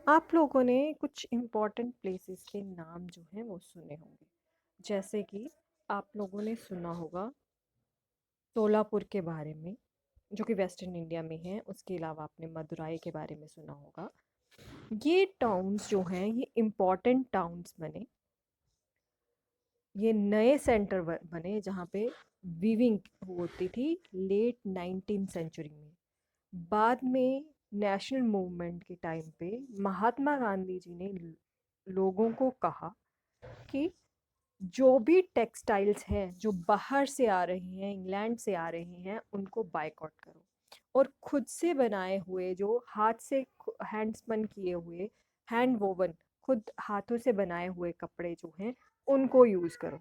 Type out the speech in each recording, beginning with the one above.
आप लोगों ने कुछ इम्पोर्टेंट प्लेसेस के नाम जो हैं वो सुने होंगे। जैसे कि आप लोगों ने सुना होगा सोलापुर के बारे में, जो कि वेस्टर्न इंडिया में है। उसके अलावा आपने मदुराई के बारे में सुना होगा। ये टाउन्स जो हैं ये इम्पोर्टेंट टाउन्स बने, ये नए सेंटर बने जहाँ पे वीविंग होती थी लेट 19th सेंचुरी में। बाद में नेशनल मूवमेंट के टाइम पे महात्मा गांधी जी ने लोगों को कहा कि जो भी टेक्सटाइल्स हैं जो बाहर से आ रही हैं, इंग्लैंड से आ रही हैं, उनको बायकॉट करो और खुद से बनाए हुए जो हाथ से हैंड स्पन किए हुए, हैंड वोवन, खुद हाथों से बनाए हुए कपड़े जो हैं उनको यूज़ करो।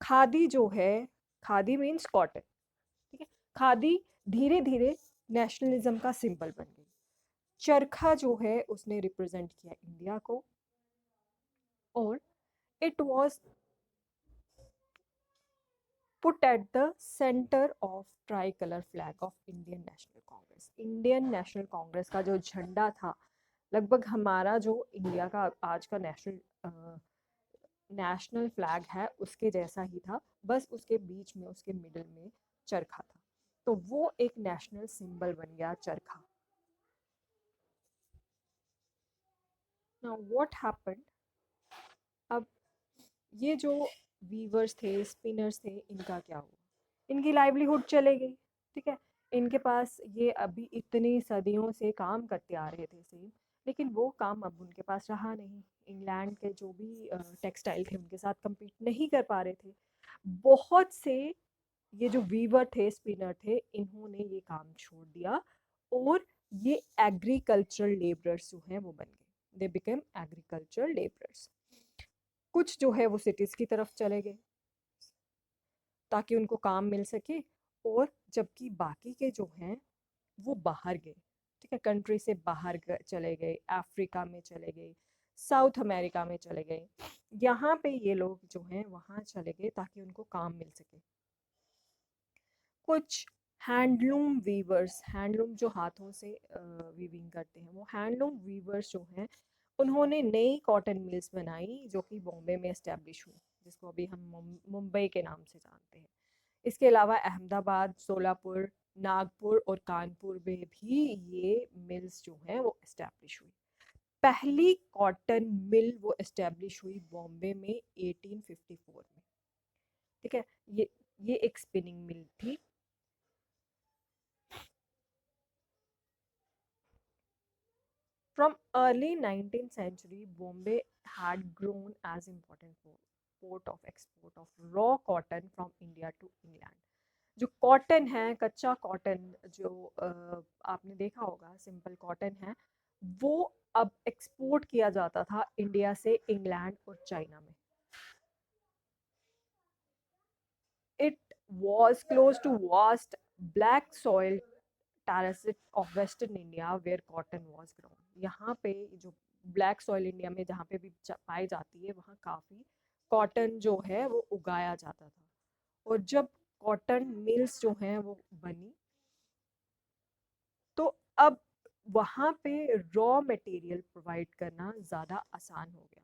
खादी जो है, खादी मीन्स कॉटन, ठीक है। खादी धीरे धीरे नेशनलिज्म का सिंबल बन गई। चरखा जो है उसने रिप्रेजेंट किया इंडिया को, और it was put at the centre of try colour flag of Indian national Congress. Indian national Congress का जो झंडा था, लगभग हमारा जो इंडिया का आज का नेशनल फ्लैग है उसके जैसा ही था, बस उसके बीच में, उसके मिडल में चरखा था। तो वो एक नेशनल सिंबल बन गया चरखा। नाउ व्हाट हैपेंड, अब ये जो वीवर्स थे, स्पिनर्स थे, इनका क्या हुआ? इनकी लाइवलीहुड चले गई, ठीक है। इनके पास ये अभी इतनी सदियों से काम करते आ रहे थे सेम, लेकिन वो काम अब उनके पास रहा नहीं। इंग्लैंड के जो भी टेक्सटाइल थे उनके साथ compete नहीं कर पा रहे थे। बहुत से ये जो वीवर थे, स्पिनर थे, इन्होंने ये काम छोड़ दिया और ये एग्रीकल्चरल लेबरर्स जो हैं वो बन गए। They became agricultural labourers. कुछ जो है वो सिटीज़ की तरफ चले गए ताकि उनको काम मिल सके, और जबकि बाकी के जो हैं वो बाहर गए, ठीक है। कंट्री से बाहर चले गए, अफ्रीका में चले गए, साउथ अमेरिका में चले गए। यहाँ पे ये लोग जो हैं वहाँ चले गए ताकि उनको काम मिल सके। कुछ हैंडलूम वीवर्स, हैंडलूम जो हाथों से वीविंग करते हैं, वो हैंडलूम वीवर्स जो हैं उन्होंने नई कॉटन मिल्स बनाई जो कि बॉम्बे में इस्टेब्लिश हुई, जिसको अभी हम मुंबई के नाम से जानते हैं। इसके अलावा अहमदाबाद, सोलापुर, नागपुर और कानपुर में भी ये मिल्स जो हैं वो इस्टेब्लिश हुई। पहली कॉटन मिल वो इस्टेब्लिश हुई बॉम्बे में 1854 में, ठीक है। ये एक स्पिनिंग मिल थी। From early 19th century, Bombay had grown as important port of export of raw cotton from India to England. जो कॉटन है, कच्चा कॉटन जो आपने देखा होगा, सिंपल कॉटन है, वो अब एक्सपोर्ट किया जाता था इंडिया से इंग्लैंड और चाइना में। It was close to vast black soil terraced of western India where cotton was grown. यहाँ पे जो ब्लैक सॉइल इंडिया में जहाँ पे भी पाई जाती है, वहाँ काफ़ी कॉटन जो है वो उगाया जाता था। और जब कॉटन मिल्स जो हैं वो बनी, तो अब वहाँ पे रॉ मटेरियल प्रोवाइड करना ज़्यादा आसान हो गया।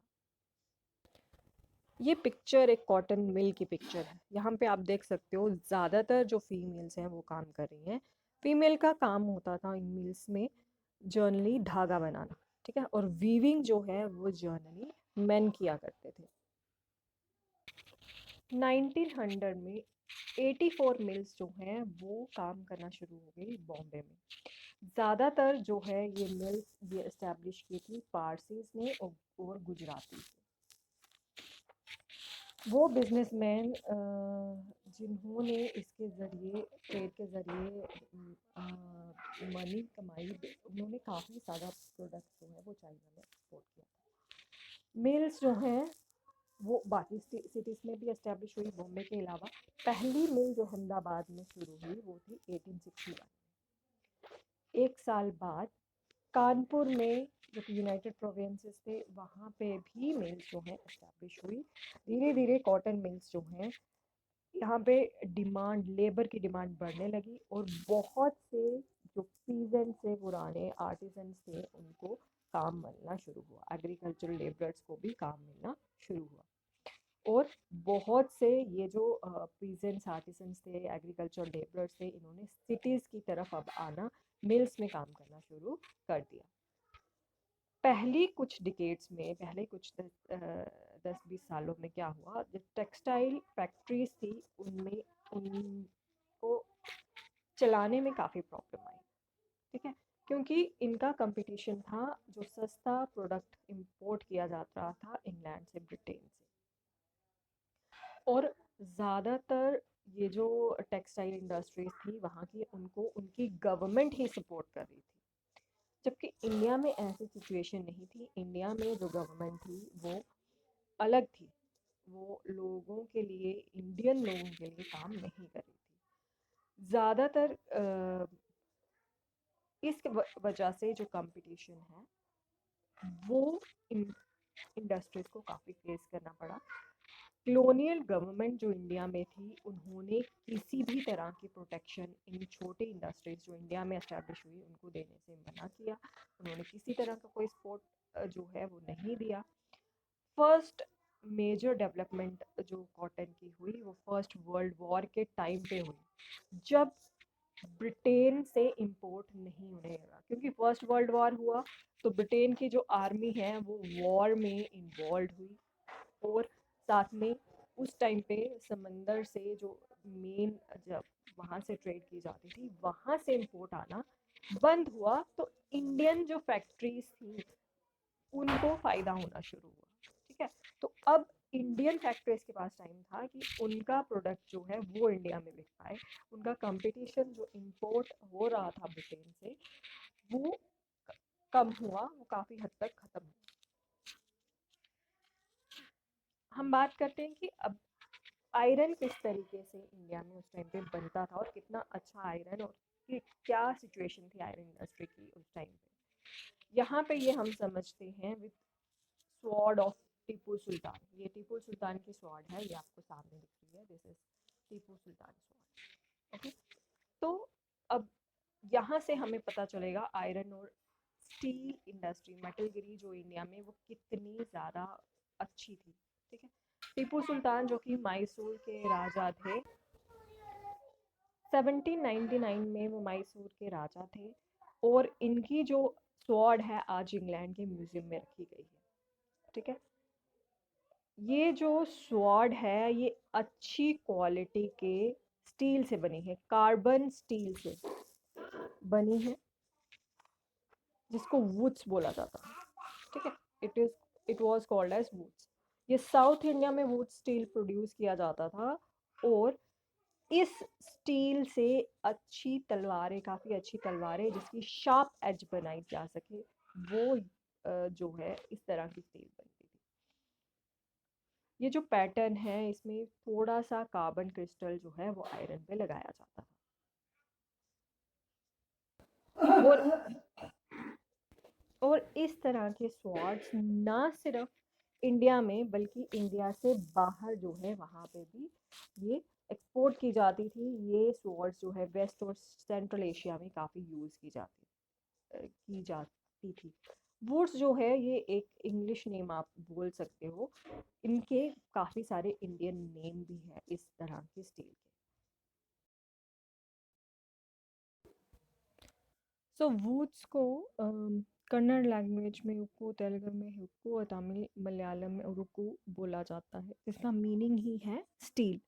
ये पिक्चर एक कॉटन मिल की पिक्चर है। यहाँ पे आप देख सकते हो ज़्यादातर जो फीमेल्स हैं वो काम कर रही हैं। फीमेल का काम होता था इन मिल्स में जर्नली धागा बनाना, ठीक है, और वीविंग जो है वो जर्नली मेन किया करते थे। 1900 में 84 मिल्स जो हैं वो काम करना शुरू हो गई बॉम्बे में। ज़्यादातर जो है ये मिल्स ये इस्टेब्लिश की थी पारसीज ने और गुजराती। वो बिजनेसमैन जिन्होंने इसके ज़रिए, ट्रेड के ज़रिए मनी कमाई, उन्होंने काफ़ी सारा प्रोडक्ट जो है वो चाइना में एक्सपोर्ट किया था। मिल्स जो हैं वो बाकी सिटीज़ में भी इस्टेब्लिश हुई बॉम्बे के अलावा। पहली मिल जो अहमदाबाद में शुरू हुई वो थी 1861 में। एक साल बाद कानपुर में जो कि यूनाइटेड प्रोविंसेस थे वहाँ पे भी मिल्स जो है इस्टेब्लिश हुई। धीरे धीरे कॉटन मिल्स जो हैं यहाँ पे डिमांड, लेबर की डिमांड बढ़ने लगी और बहुत से जो पीजेंट्स थे, पुराने आर्टिजन्स थे, उनको काम मिलना शुरू हुआ, एग्रीकल्चरल लेबरर्स को भी काम मिलना शुरू हुआ। और बहुत से ये जो पीजेंट्स आर्टिसंस थे, एग्रीकल्चर लेबरर्स थे, इन्होंने सिटीज़ की तरफ अब आना, मिल्स में काम करना शुरू कर दिया। पहली कुछ डिकेड्स में, पहले कुछ 10-20 सालों में क्या हुआ, जो टेक्सटाइल फैक्ट्रीज थी उनमें उनको चलाने में काफ़ी प्रॉब्लम आई। ठीक है, क्योंकि इनका कंपटीशन था जो सस्ता प्रोडक्ट इंपोर्ट किया जाता था इंग्लैंड से, ब्रिटेन से। और ज़्यादातर ये जो टेक्सटाइल इंडस्ट्रीज थी वहाँ की, उनको उनकी गवर्नमेंट ही सपोर्ट कर रही थी, जबकि इंडिया में ऐसी सिचुएशन नहीं थी। इंडिया में जो गवर्नमेंट थी वो अलग थी, वो लोगों के लिए, इंडियन लोगों के लिए काम नहीं कर रही थी। ज़्यादातर इस वजह से जो कंपटीशन है वो इंडस्ट्रीज को काफ़ी फेस करना पड़ा। कॉलोनियल गवर्नमेंट जो इंडिया में थी, उन्होंने किसी भी तरह की प्रोटेक्शन इन छोटे इंडस्ट्रीज जो इंडिया में एस्टैब्लिश हुई उनको देने से मना किया। उन्होंने किसी तरह का कोई सपोर्ट जो है वो नहीं दिया। फर्स्ट मेजर डेवलपमेंट जो कॉटन की हुई वो फर्स्ट वर्ल्ड वॉर के टाइम पे हुई, जब ब्रिटेन से इंपोर्ट नहीं होने लगा। क्योंकि फर्स्ट वर्ल्ड वॉर हुआ तो ब्रिटेन की जो आर्मी है वो वॉर में इन्वॉल्व हुई, और साथ में उस टाइम पे समंदर से जो मेन, जब वहाँ से ट्रेड की जाती थी, वहाँ से इंपोर्ट आना बंद हुआ, तो इंडियन जो फैक्ट्रीज थी उनको फ़ायदा होना शुरू हुआ। ठीक है, तो अब इंडियन फैक्ट्रीज के पास टाइम था कि उनका प्रोडक्ट जो है वो इंडिया में बिक पाए। उनका कंपटीशन जो इंपोर्ट हो रहा था ब्रिटेन से वो कम हुआ, वो काफ़ी हद तक ख़त्म हुआ। हम बात करते हैं कि अब आयरन किस तरीके से इंडिया में उस टाइम पे बनता था, और कितना अच्छा आयरन, और कि क्या सिचुएशन थी आयरन इंडस्ट्री की उस टाइम पे। यहाँ पे ये हम समझते हैं with sword of Tipu Sultan. ये टीपू सुल्तान की स्वॉर्ड है, ये आपको सामने दिख रही है, this is Tipu Sultan sword. Okay, तो अब यहाँ से हमें पता चलेगा आयरन और स्टील इंडस्ट्री, मेटलगिरी जो इंडिया में, वो कितनी ज़्यादा अच्छी थी। ठीक है, टीपू सुल्तान जो कि मैसूर के राजा थे, 1799 में वो मैसूर के राजा थे, और इनकी जो स्वॉर्ड है आज इंग्लैंड के म्यूजियम में रखी गई है। ठीक है, ये जो स्वॉर्ड है ये अच्छी क्वालिटी के स्टील से बनी है, कार्बन स्टील से बनी है, जिसको वुड्स बोला जाता है। ठीक है, it was called as wootz. ये साउथ इंडिया में वुड स्टील प्रोड्यूस किया जाता था, और इस स्टील से अच्छी तलवारें, काफ़ी अच्छी तलवारें जिसकी शार्प एज बनाई जा सके, वो जो है इस तरह की स्टील बनती थी। ये जो पैटर्न है इसमें थोड़ा सा कार्बन क्रिस्टल जो है वो आयरन पे लगाया जाता था। और इस तरह के स्वॉर्ड्स ना सिर्फ इंडिया में बल्कि इंडिया से बाहर जो है वहाँ पे भी ये एक्सपोर्ट की जाती थी। ये स्वॉर्ड्स जो है वेस्ट और सेंट्रल एशिया में काफ़ी यूज़ की जाती थी। वुड्स जो है ये एक इंग्लिश नेम आप बोल सकते हो, इनके काफ़ी सारे इंडियन नेम भी है इस तरह के स्टील के। सो वुड्स को कन्नड़ लैंग्वेज में हुक्कू, तेलुगु में हुक्कू, और तमिल मलयालम में उरुक्कू बोला जाता है। इसका मीनिंग ही है स्टील।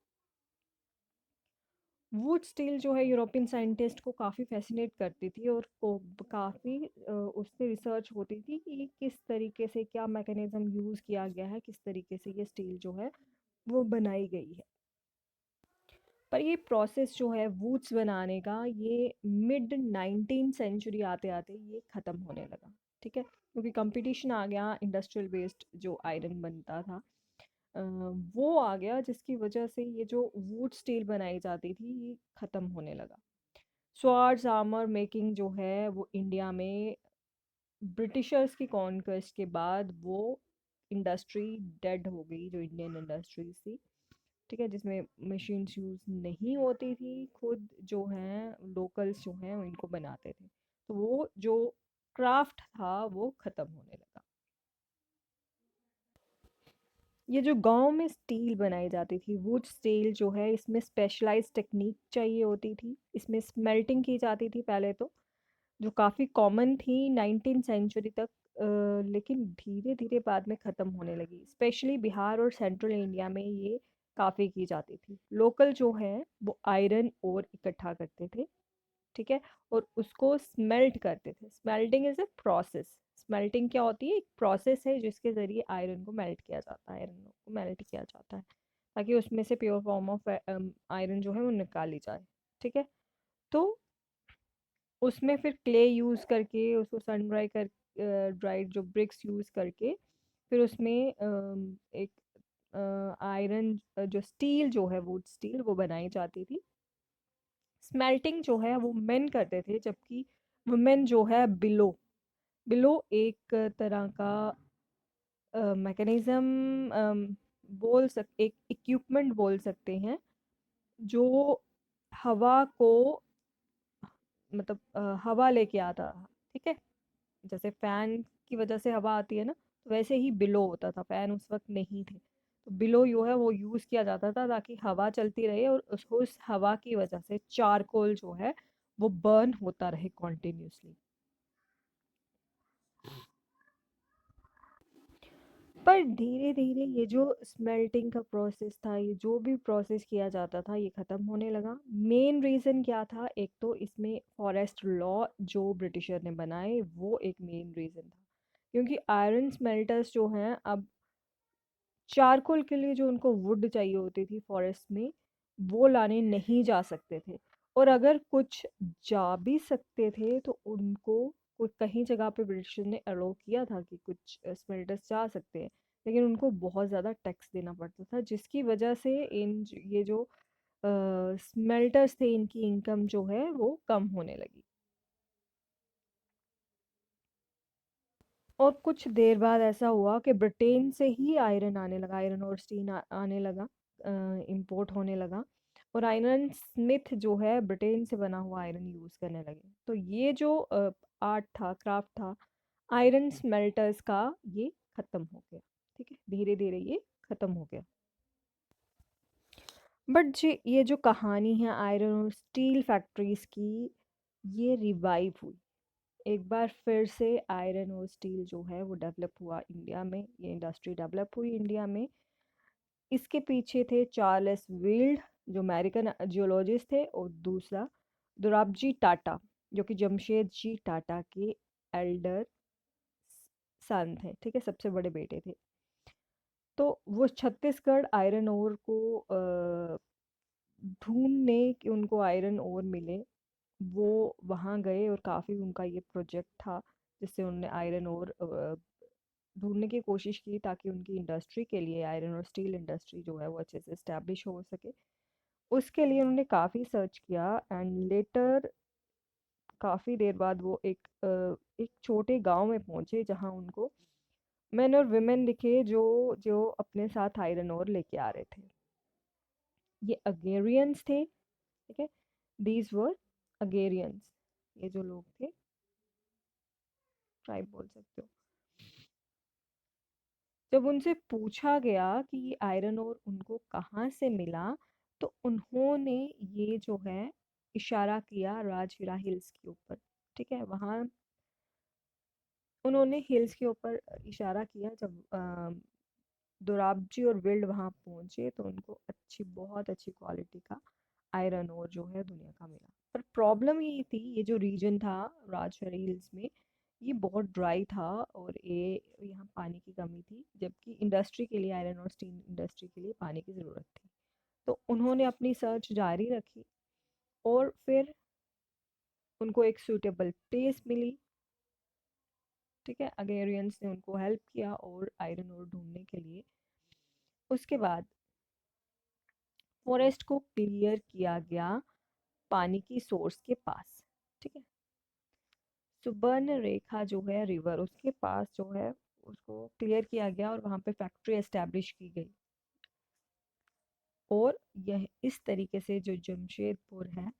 वुड स्टील जो है यूरोपियन साइंटिस्ट को काफ़ी फैसिनेट करती थी, और को काफ़ी उस पर रिसर्च होती थी कि किस तरीके से, क्या मैकेनिज्म यूज़ किया गया है, किस तरीके से ये स्टील जो है वो बनाई गई है। पर ये प्रोसेस जो है वुड्स बनाने का, ये मिड 19th सेंचुरी आते आते ये ख़त्म होने लगा। ठीक है, क्योंकि कंपटीशन आ गया, इंडस्ट्रियल बेस्ड जो आयरन बनता था अ, वो आ गया, जिसकी वजह से ये जो वुड स्टील बनाई जाती थी ये ख़त्म होने लगा। स्वॉर्ड्स आर्मर मेकिंग जो है वो इंडिया में ब्रिटिशर्स की कॉन्क्वेस्ट के बाद वो इंडस्ट्री डेड हो गई, जो इंडियन इंडस्ट्रीज थी। ठीक है, जिसमें मशीन्स यूज़ नहीं होती थी, खुद जो हैं लोकल्स जो हैं इनको बनाते थे। तो वो जो क्राफ्ट था वो ख़त्म होने लगा। ये जो गाँव में स्टील बनाई जाती थी, वुड स्टील जो है इसमें स्पेशलाइज़्ड टेक्नीक चाहिए होती थी। इसमें स्मेल्टिंग की जाती थी पहले तो, जो काफ़ी कॉमन थी 19 सेंचुरी तक, लेकिन धीरे-धीरे बाद में ख़त्म होने लगी। स्पेशली बिहार और सेंट्रल इंडिया में ये काफ़ी की जाती थी। लोकल जो है वो आयरन ओर इकट्ठा करते थे, ठीक है? और उसको स्मेल्ट करते थे। Smelting is a process. Smelting क्या होती है? एक प्रोसेस है जिसके ज़रिए आयरन को मेल्ट किया जाता है, आयरन को मेल्ट किया जाता है, ताकि उसमें से प्योर फॉर्म ऑफ आयरन जो है वो निकाली जाए, ठीक है? तो उसमें फिर क्ले यूज़ करके उसको सन ड्राई कर ड्राइड जो ब्रिक्स यूज़ करके फिर उसमें एक आयरन जो स्टील जो है वुड स्टील वो बनाई जाती थी। स्मेल्टिंग जो है वो मेन करते थे, जबकि वुमेन जो है बिलो, बिलो एक तरह का मैकेनिज्म एक इक्विपमेंट बोल सकते हैं, जो हवा को मतलब हवा लेके आता, ठीक है? जैसे फैन की वजह से हवा आती है ना, तो वैसे ही बिलो होता था। फैन उस वक्त नहीं थे, तो बिलो जो है वो यूज़ किया जाता था ताकि हवा चलती रहे और उस हवा की वजह से चारकोल जो है वो बर्न होता रहे कॉन्टिन्यूसली। पर धीरे धीरे ये जो स्मेल्टिंग का प्रोसेस था, ये जो भी प्रोसेस किया जाता था, ये ख़त्म होने लगा। मेन रीज़न क्या था? एक तो इसमें फॉरेस्ट लॉ जो ब्रिटिशर ने बनाए, वो एक मेन रीज़न था, क्योंकि आयरन स्मेल्टर्स जो हैं अब चारकोल के लिए जो उनको वुड चाहिए होती थी फॉरेस्ट में, वो लाने नहीं जा सकते थे। और अगर कुछ जा भी सकते थे तो उनको कोई कहीं जगह पे ब्रिटिश ने अलाउ किया था कि कुछ स्मेल्टर्स जा सकते हैं, लेकिन उनको बहुत ज़्यादा टैक्स देना पड़ता था, जिसकी वजह से ये जो स्मेल्टर्स थे इनकी इनकम जो है वो कम होने लगी। और कुछ देर बाद ऐसा हुआ कि ब्रिटेन से ही आयरन आने लगा, आयरन और स्टील आने लगा, इंपोर्ट होने लगा। और आयरन स्मिथ जो है ब्रिटेन से बना हुआ आयरन यूज़ करने लगे। तो ये जो आर्ट था, क्राफ्ट था आयरन स्मेल्टर्स का, ये ख़त्म हो गया, ठीक है? धीरे धीरे ये ख़त्म हो गया। बट जी ये जो कहानी है आयरन और स्टील फैक्ट्रीज़ की, ये रिवाइव हुई एक बार फिर से। आयरन और स्टील जो है वो डेवलप हुआ इंडिया में, ये इंडस्ट्री डेवलप हुई इंडिया में। इसके पीछे थे चार्ल्स विल्ड जो अमेरिकन जियोलॉजिस्ट थे, और दूसरा दोराबजी टाटा जो कि जमशेद जी टाटा के एल्डर सन थे, ठीक है? सबसे बड़े बेटे थे। तो वो छत्तीसगढ़ आयरन ओर को ढूंढने कि उनको आयरन ओर मिले, वो वहाँ गए और काफ़ी उनका ये प्रोजेक्ट था जिससे उन्होंने आयरन ओर ढूंढने की कोशिश की, ताकि उनकी इंडस्ट्री के लिए आयरन और स्टील इंडस्ट्री जो है वो अच्छे से इस्टेब्लिश हो सके। उसके लिए उन्होंने काफ़ी सर्च किया एंड लेटर काफ़ी देर बाद वो एक छोटे गांव में पहुंचे जहां उनको मेन और वुमेन दिखे जो जो अपने साथ आयरन ओर लेके आ रहे थे। ये अगेरियंस थे, ठीक है? दीज वर अगेरियंस, ये जो लोग थे, ट्राइब बोल सकते हो। जब उनसे पूछा गया कि ये आयरन ओर उनको कहाँ से मिला, तो उन्होंने ये जो है इशारा किया राजगिरा हिल्स के ऊपर, ठीक है? वहाँ उन्होंने हिल्स के ऊपर इशारा किया। जब दोराबजी और विल्ड वहाँ पहुँचे तो उनको बहुत अच्छी क्वालिटी का आयरन ओर जो है दुनिया का मिला। पर प्रॉब्लम ये थी, ये जो रीजन था राजगिरा हिल्स में, ये बहुत ड्राई था और ये यहाँ पानी की कमी थी, जबकि इंडस्ट्री के लिए आयरन और स्टील इंडस्ट्री के लिए पानी की ज़रूरत थी। तो उन्होंने अपनी सर्च जारी रखी और फिर उनको एक सूटेबल प्लेस मिली, ठीक है? अगेरियंस ने उनको हेल्प किया और आयरन ओर ढूंढने के लिए। उसके बाद फॉरेस्ट को क्लियर किया गया पानी की सोर्स के पास, ठीक है? सुबर्न रेखा जो है रिवर, उसके पास जो है उसको क्लियर किया गया और वहाँ पे फैक्ट्री एस्टेब्लिश की गई। और यह इस तरीके से जो जमशेदपुर है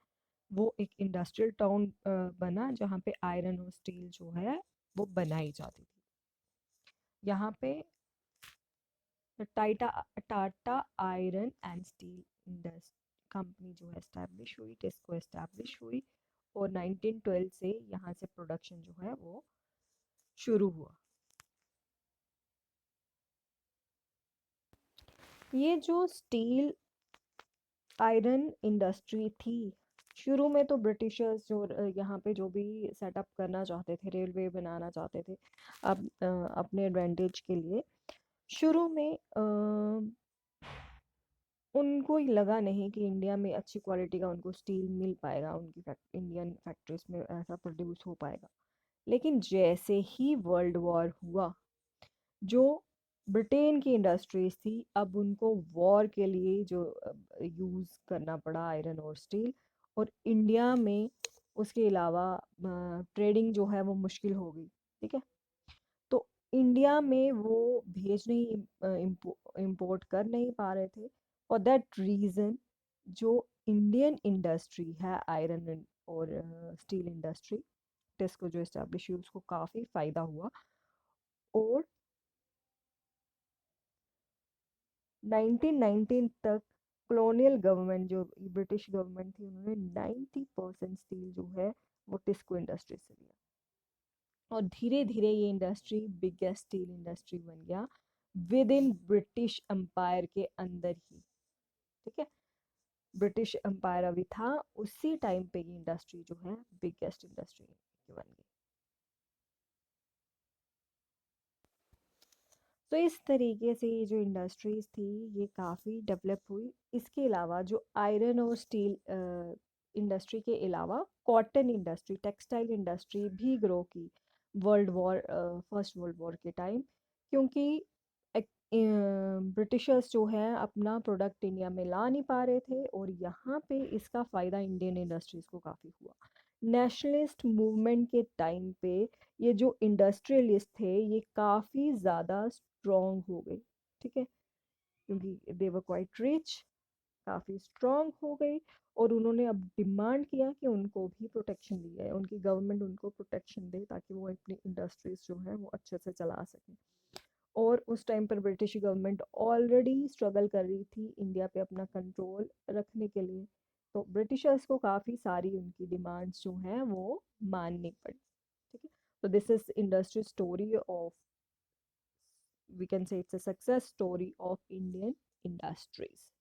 वो एक इंडस्ट्रियल टाउन बना जहाँ पे आयरन और स्टील जो है वो बनाई जाती थी। यहाँ पे Tata Tata iron and steel industry company जो है एस्टैब्लिश हुई, टेस्को एस्टैब्लिश हुई, और 1912 से यहाँ से प्रोडक्शन जो है वो शुरू हुआ। ये जो स्टील आयरन इंडस्ट्री थी, शुरू में तो ब्रिटिशर्स जो यहाँ पे जो भी सेटअप करना चाहते थे, रेलवे बनाना चाहते थे अब अपने एडवांटेज के लिए, शुरू में उनको ही लगा नहीं कि इंडिया में अच्छी क्वालिटी का उनको स्टील मिल पाएगा, उनकी इंडियन फैक्ट्रीज में ऐसा प्रोड्यूस हो पाएगा। लेकिन जैसे ही वर्ल्ड वॉर हुआ, जो ब्रिटेन की इंडस्ट्रीज थी, अब उनको वॉर के लिए जो यूज़ करना पड़ा आयरन और स्टील, और इंडिया में उसके अलावा ट्रेडिंग जो है वो मुश्किल हो गई। ठीक है, तो इंडिया में वो भेज नहीं, इम्पोर्ट कर नहीं पा रहे थे। फॉर दैट रीज़न जो इंडियन इंडस्ट्री है आयरन और स्टील इंडस्ट्री, टेस्को जो इस्टेब्लिश हुई, उसको काफ़ी फ़ायदा हुआ। और 1919 तक कॉलोनियल गवर्नमेंट जो ब्रिटिश गवर्नमेंट थी, उन्होंने 90% स्टील जो है वो टिस्को इंडस्ट्री से लिया, और धीरे धीरे ये इंडस्ट्री बिगेस्ट स्टील इंडस्ट्री बन गया विद इन ब्रिटिश एम्पायर के अंदर ही। ठीक है, ब्रिटिश एम्पायर अभी था, उसी टाइम पे ये इंडस्ट्री जो है बिगेस्ट इंडस्ट्री बन गई। तो इस तरीके से ये जो इंडस्ट्रीज थी ये काफ़ी डेवलप हुई। इसके अलावा जो आयरन और स्टील इंडस्ट्री के अलावा कॉटन इंडस्ट्री, टेक्सटाइल इंडस्ट्री भी ग्रो की world war first world war के टाइम, क्योंकि ब्रिटिशर्स जो हैं अपना प्रोडक्ट इंडिया में ला नहीं पा रहे थे, और यहाँ पे इसका फ़ायदा इंडियन इंडस्ट्रीज़ को काफ़ी हुआ। नेशनलिस्ट मूवमेंट के टाइम पे ये जो इंडस्ट्रियलिस्ट थे ये काफ़ी ज़्यादा स्ट्रॉन्ग हो गए। ठीक है, क्योंकि दे वर क्वाइट रिच, काफ़ी स्ट्रॉन्ग हो गई, और उन्होंने अब डिमांड किया कि उनको भी प्रोटेक्शन दी जाए, उनकी गवर्नमेंट उनको प्रोटेक्शन दे ताकि वो अपनी इंडस्ट्रीज जो है वो अच्छे से चला सकें। और उस टाइम पर ब्रिटिश गवर्नमेंट ऑलरेडी स्ट्रगल कर रही थी इंडिया पे अपना कंट्रोल रखने के लिए, तो ब्रिटिशर्स को काफ़ी सारी उनकी डिमांड्स जो हैं वो माननी पड़ी। ठीक है, so this is industry story of, we can say it's a success story of Indian industries.